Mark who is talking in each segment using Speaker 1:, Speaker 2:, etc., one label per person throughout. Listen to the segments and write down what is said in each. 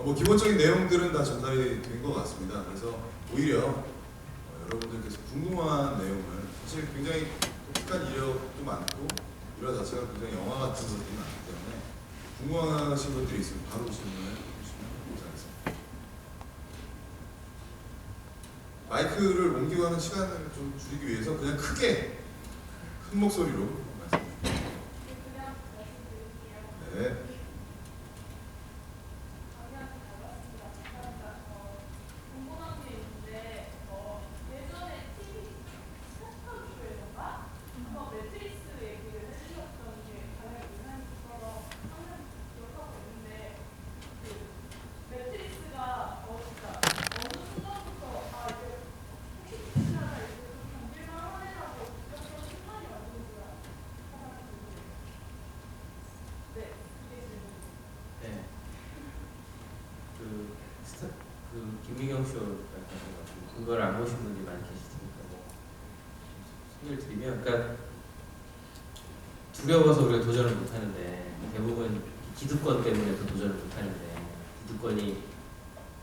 Speaker 1: 뭐 기본적인 내용들은 다 전달이 된 것 같습니다. 그래서 오히려 여러분들께서 궁금한 내용을 사실 굉장히 독특한 이력도 많고 이력 자체가 굉장히 영화 같은 것들이 많기 때문에 궁금하신 것들이 있으면 바로 질문을 해주시면 감사하겠습니다. 마이크를 옮기고 하는 시간을 좀 줄이기 위해서 그냥 크게 큰 목소리로 말씀드립니다. 네.
Speaker 2: 김미경 쇼 같은 거 그걸 안 보신 분들이 많이 계시니까 뭐 소개를 드리면, 그러니까 두려워서 우리가 도전을 못 하는데 대부분 기득권 때문에 더 도전을 못 하는데, 기득권이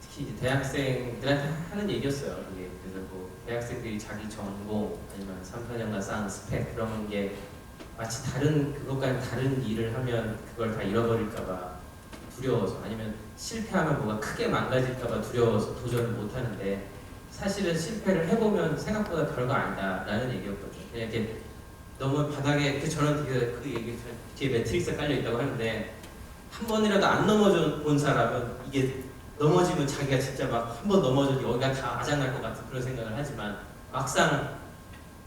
Speaker 2: 특히 이제 대학생들한테 하는 얘기였어요. 그게 그래서 뭐 대학생들이 자기 전공 아니면 3, 4년간 쌓은 스펙 그런 게 마치 다른 그것과는 다른 일을 하면 그걸 다 잃어버릴까봐 두려워서, 아니면 실패하면 뭐가 크게 망가질까봐 두려워서 도전을 못 하는데, 사실은 실패를 해보면 생각보다 별거 아니다 라는 얘기였거든요. 그냥 이렇게 너무 바닥에, 저는 그 얘기 뒤에 매트릭스가 깔려 있다고 하는데, 한 번이라도 안 넘어져 본 사람은 이게 넘어지면 자기가 진짜 막 한 번 넘어져도 여기가 다 아작날 것 같은 그런 생각을 하지만, 막상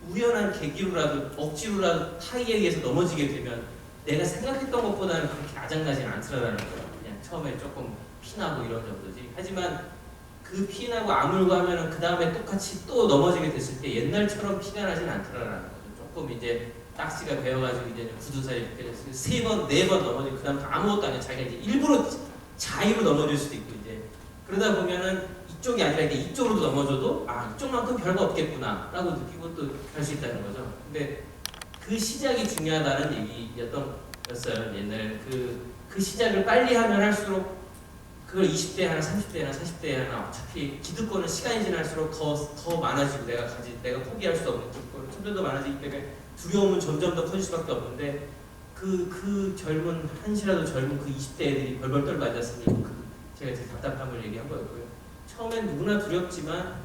Speaker 2: 우연한 계기로라도 억지로라도 타이에 의해서 넘어지게 되면 내가 생각했던 것보다는 그렇게 아작나지는 않더라는 거예요. 그냥 처음에 조금 피나고 이런 정도지. 하지만 그 피나고 아물고 하면은 그 다음에 똑같이 또 넘어지게 됐을 때 옛날처럼 피가 나진 않더라는 거죠. 조금 이제 딱지가 배어가지고 이제 굳은살이 벗겨져서 3번, 4번 넘어지고 그 다음 아무것도 아니라 자기가 이제 일부러 자의로 넘어질 수도 있고, 이제 그러다 보면은 이쪽이 아니라 이제 이쪽으로도 넘어져도 아, 이쪽만큼 별거 없겠구나 라고 느끼고 또 갈 수 있다는 거죠. 근데 그 시작이 중요하다는 얘기였어요. 옛날에 그 시작을 빨리 하면 할수록 그걸 20대 하나, 30대 하나, 40대 하나, 어차피 기득권은 시간이 지날수록 더 많아지고 내가 포기할 수 없는 기득권은 점점 더 많아지기 때문에 두려움은 점점 더 커질 수밖에 없는데, 그 젊은 한시라도 젊은 그 20대 애들이 벌벌 떨고 앉았으니 제가 제 답답함을 얘기한 거였고요. 처음엔 누구나 두렵지만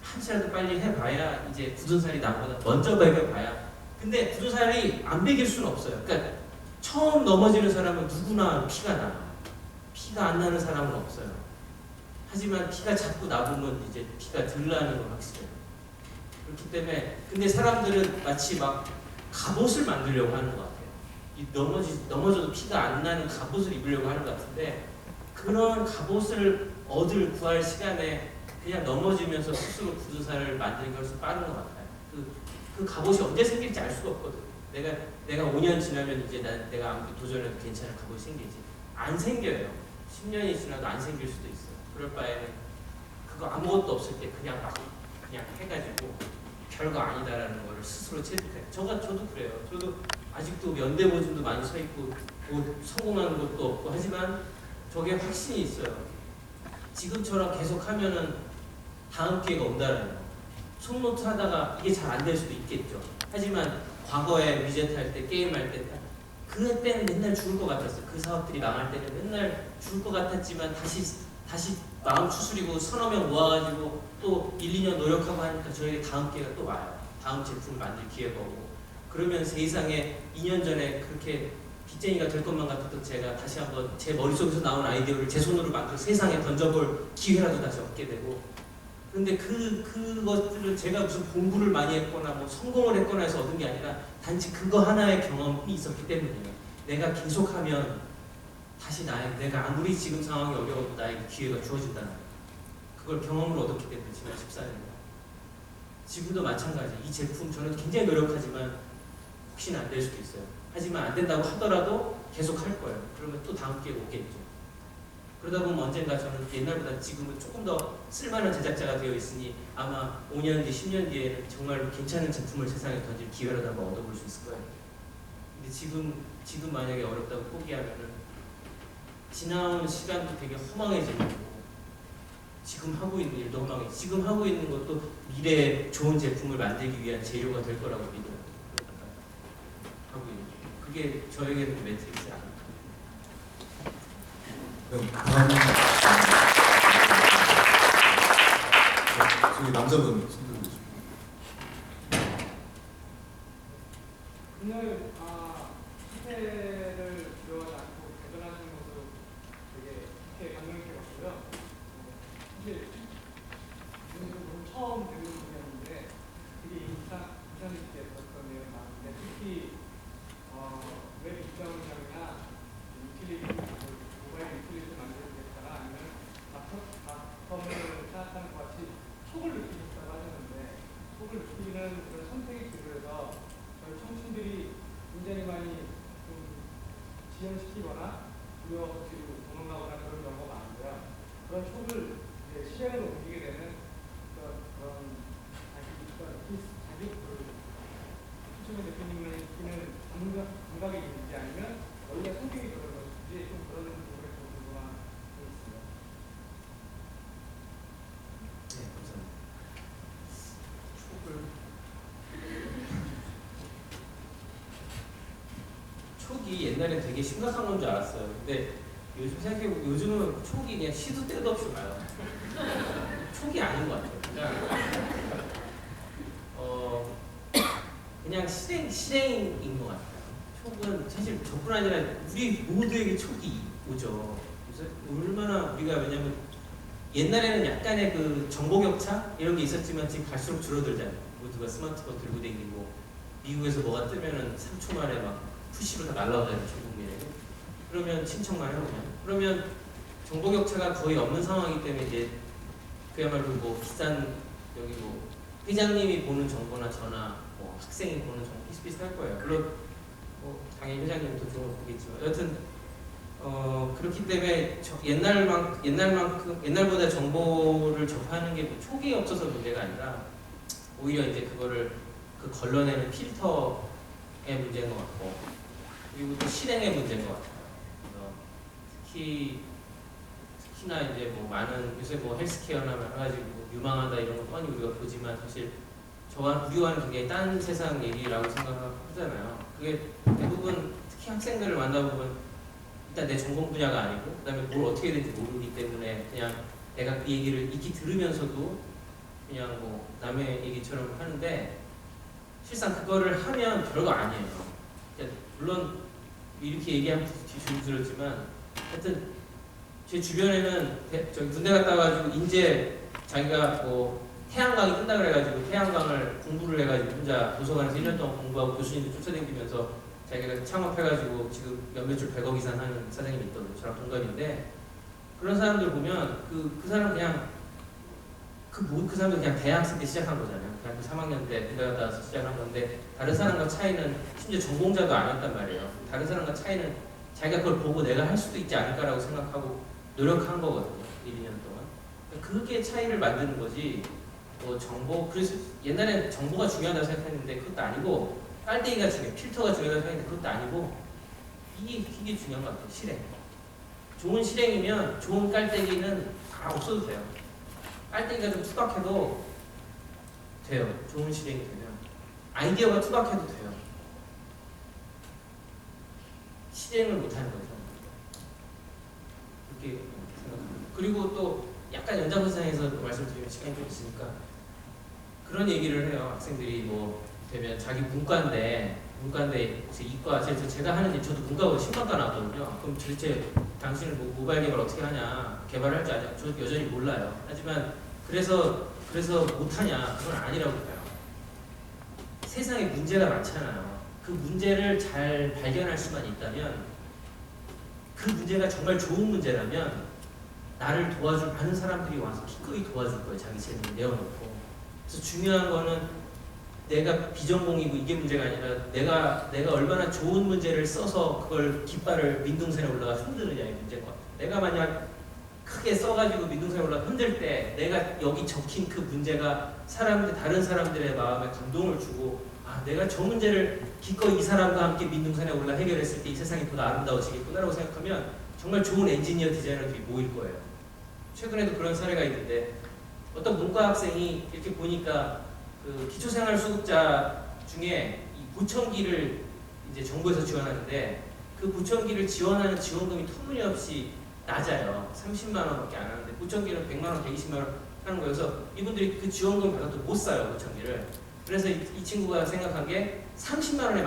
Speaker 2: 한시라도 빨리 해봐야 이제 굳은 살이 나보다 먼저 배겨봐야. 근데 굳은 살이 안 배길 수는 없어요. 그러니까 처음 넘어지는 사람은 누구나 피가 나. 피가 안 나는 사람은 없어요. 하지만 피가 자꾸 나보면 이제 피가 덜 나는 건 확실해요. 그렇기 때문에, 근데 사람들은 마치 막 갑옷을 만들려고 하는 것 같아요. 이 넘어져도 피가 안 나는 갑옷을 입으려고 하는 것 같은데, 그런 갑옷을 구할 시간에 그냥 넘어지면서 스스로 굳은 살을 만드는 게 훨씬 빠른 것 같아요. 그 갑옷이 언제 생길지 알 수가 없거든. 내가 5년 지나면 이제 내가 아무리 도전해도 괜찮은 갑옷이 생기지. 안 생겨요. 10년이 지나도 안 생길 수도 있어요. 그럴 바에는 그거 아무것도 없을 때 그냥 해가지고 별거 아니다라는 거를 스스로 체득해요. 저도 그래요. 저도 아직도 연대보증도 많이 서 있고 뭐 성공하는 것도 없고 하지만 저게 확신이 있어요. 지금처럼 계속 하면은 다음 기회가 온다는 거. 손노트 하다가 이게 잘 안 될 수도 있겠죠. 하지만 과거에 위젯 할 때, 게임 할 때, 그때는 맨날 죽을 것 같았어요. 그 사업들이 망할 때는 맨날 죽을 것 같았지만 다시 마음 추스리고 서너 명 모아가지고 또 1, 2년 노력하고 하니까 저에게 다음 기회가 또 와요. 다음 제품을 만들 기회가 오고. 그러면 세상에 2년 전에 그렇게 빚쟁이가 될 것만 같았던 제가 다시 한번 제 머릿속에서 나온 아이디어를 제 손으로 만들어 세상에 던져볼 기회라도 다시 얻게 되고. 그런데 그것들을 제가 무슨 공부를 많이 했거나 뭐 성공을 했거나 해서 얻은 게 아니라 단지 그거 하나의 경험이 있었기 때문이에요. 내가 계속하면 다시 내가 아무리 지금 상황이 어려워도 나에게 기회가 주어진다는 거예요. 그걸 경험으로 얻었기 때문에 지난 14년. 지금도 마찬가지. 이 제품 저는 굉장히 노력하지만 혹시나 안 될 수도 있어요. 하지만 안 된다고 하더라도 계속 할 거예요. 그러면 또 다음 기회가 오겠죠. 그러다 보면 언젠가 저는 옛날보다 지금은 조금 더 쓸만한 제작자가 되어 있으니 아마 5년 뒤, 10년 뒤에는 정말 괜찮은 제품을 세상에 던질 기회라도 한번 얻어볼 수 있을 거예요. 근데 지금 만약에 어렵다고 포기하면은 지나온 시간도 되게 허망해지고 지금 하고 있는 일도 허망해. 지금 하고 있는 것도 미래에 좋은 제품을 만들기 위한 재료가 될 거라고 믿어요. 하고 있는 그게 저에게는 매트릭스 아닐까.
Speaker 1: 그럼 다음 저기 남자분 손들고 계십니다.
Speaker 3: 오늘 실패를 두려워하지 않고 대전하시는 모습 되게 좋게 감명 깊게 봤고요. 사실 오늘 처음 뵙는 분이었는데 되게 인상 깊게 봤던 내용이 많은데 특히 웹 입점장이나 유틸리티, 모바일 유틸리티 만들겠다나 아니면 platform을 생각하는 것 같이 촉을 느끼셨다고 하셨는데 촉을 느끼는 그런 선택의 기로에서 저희 청춘들이 굉장히 많이 좀 지연시키거나 두려워지고 도망가거나 그런 경우가 많은데요. 그런 촉을 이제 실행으로 옮기게 되는 그런 자기 추천의 대표님을 느끼는 감각이 있는지 아니면 원래 성격이 그런 것인지 좀 그런 부분에 좀 궁금한 게 있습니다.
Speaker 2: 네, 감사합니다. 촉이 옛날엔 되게 심각한 건 줄 알았어요. 근데 요즘 생각해보면 요즘은 촉이 그냥 시도 때도 없이 와요. 촉이 아닌 것 같아요. 그냥 실행인 것 같아요. 촉은 사실 저뿐 아니라 우리 모두에게 촉이 오죠. 그래서 얼마나 우리가 왜냐면 옛날에는 약간의 그 정보 격차 이런 게 있었지만 지금 갈수록 줄어들잖아요. 모두가 스마트폰 들고 다니고 미국에서 뭐가 뜨면은 3초 만에 막 푸시로 다 날라오잖아요. 전 국민에게. 그러면 친척만 해보면 그러면 정보 격차가 거의 없는 상황이기 때문에 이제 그야말로 뭐 비싼 여기 뭐 회장님이 보는 정보나 저나 뭐 학생이 보는 정보 비슷비슷할 거예요. 물론 뭐 당연히 회장님도 좋은 거 보겠지만 여튼 그렇기 때문에 옛날보다 정보를 접하는 게뭐 촉이 없어서 문제가 아니라 오히려 이제 그거를 그 걸러내는 필터의 문제인 것 같고 그리고 또 실행의 문제인 것 같아요. 특히나 이제 뭐 많은 요새 뭐 헬스케어나 여러 가지 뭐 유망하다 이런 거 뻔히 우리가 보지만 사실 우리와는 굉장히 딴 세상 얘기라고 생각하잖아요. 그게 대부분 특히 학생들을 만나보면 일단 내 전공 분야가 아니고 그다음에 뭘 어떻게 해야 될지 모르기 때문에 그냥 내가 그 얘기를 익히 들으면서도 그냥 뭐 남의 얘기처럼 하는데 실상 그거를 하면 별거 아니에요. 그러니까 물론 이렇게 얘기하면 뒤죽들었지만 하여튼 제 주변에는 저기 군대 갔다 와가지고 이제 자기가 뭐 태양광이 뜬다 그래가지고 태양광을 공부를 해가지고 혼자 도서관에서 1년 동안 공부하고 교수님들 쫓아다니면서 자기가 창업해가지고 지금 몇몇 줄 100억 이상 하는 사장님이 있거든요. 저랑 동갑인데 그런 사람들 보면 그 사람 그냥 그 사람도 그냥 대학생 때 시작한 거잖아요. 대학교 3학년 때 군대 갔다 와서 시작한 건데 다른 사람과 차이는 심지어 전공자도 아니었단 말이에요. 다른 사람과 차이는 자기가 그걸 보고 내가 할 수도 있지 않을까라고 생각하고 노력한 거거든요. 1, 2년 동안. 그게 차이를 만드는 거지. 뭐 정보 그래서 옛날엔 정보가 중요하다고 생각했는데 그것도 아니고 깔때기가 필터가 중요하다고 생각했는데 그것도 아니고 이게 중요한 것 같아요. 실행. 좋은 실행이면 좋은 깔때기는 다 없어도 돼요. 깔때기가 좀 투박해도 돼요. 좋은 실행이 되면 아이디어가 투박해도 돼요. 실행을 못하는 거죠. 그렇게 생각합니다. 그리고 또 약간 연장선상에서 말씀드리면 시간이 좀 있으니까 그런 얘기를 해요. 학생들이 뭐 되면 자기 문과인데 이과 제가 하는 일 저도 문과고 신문과 나왔거든요. 그럼 도대체 당신은 뭐 모바일 개발 어떻게 하냐 개발할 줄 아냐 저 여전히 몰라요. 하지만 그래서 못하냐 그건 아니라고 봐요. 세상에 문제가 많잖아요. 그 문제를 잘 발견할 수만 있다면 그 문제가 정말 좋은 문제라면 나를 도와줄 많은 사람들이 와서 기꺼이 도와줄 거예요. 자기 재능을 내어놓고. 그래서 중요한 거는 내가 비전공이고 이게 문제가 아니라 내가 얼마나 좋은 문제를 써서 그걸 깃발을 민둥산에 올라가 흔드느냐의 문제인 것 같아요. 내가 만약 크게 써가지고 민둥산에 올라가 흔들 때 내가 여기 적힌 그 문제가 다른 사람들의 마음에 감동을 주고 내가 저 문제를 기꺼이 이 사람과 함께 민둥산에 올라 해결했을 때 이 세상이 보다 아름다워지겠구나라고 생각하면 정말 좋은 엔지니어 디자이너들이 모일 거예요. 최근에도 그런 사례가 있는데 어떤 문과 학생이 이렇게 보니까 그 기초생활수급자 중에 이 보청기를 이제 정부에서 지원하는데 그 보청기를 지원하는 지원금이 터무니없이 낮아요. 30만 원밖에 안 하는데 보청기는 100만 원, 120만 원 하는 거여서 이분들이 그 지원금 받아도 못 사요, 보청기를. 그래서 이 친구가 생각한 게 30만 원에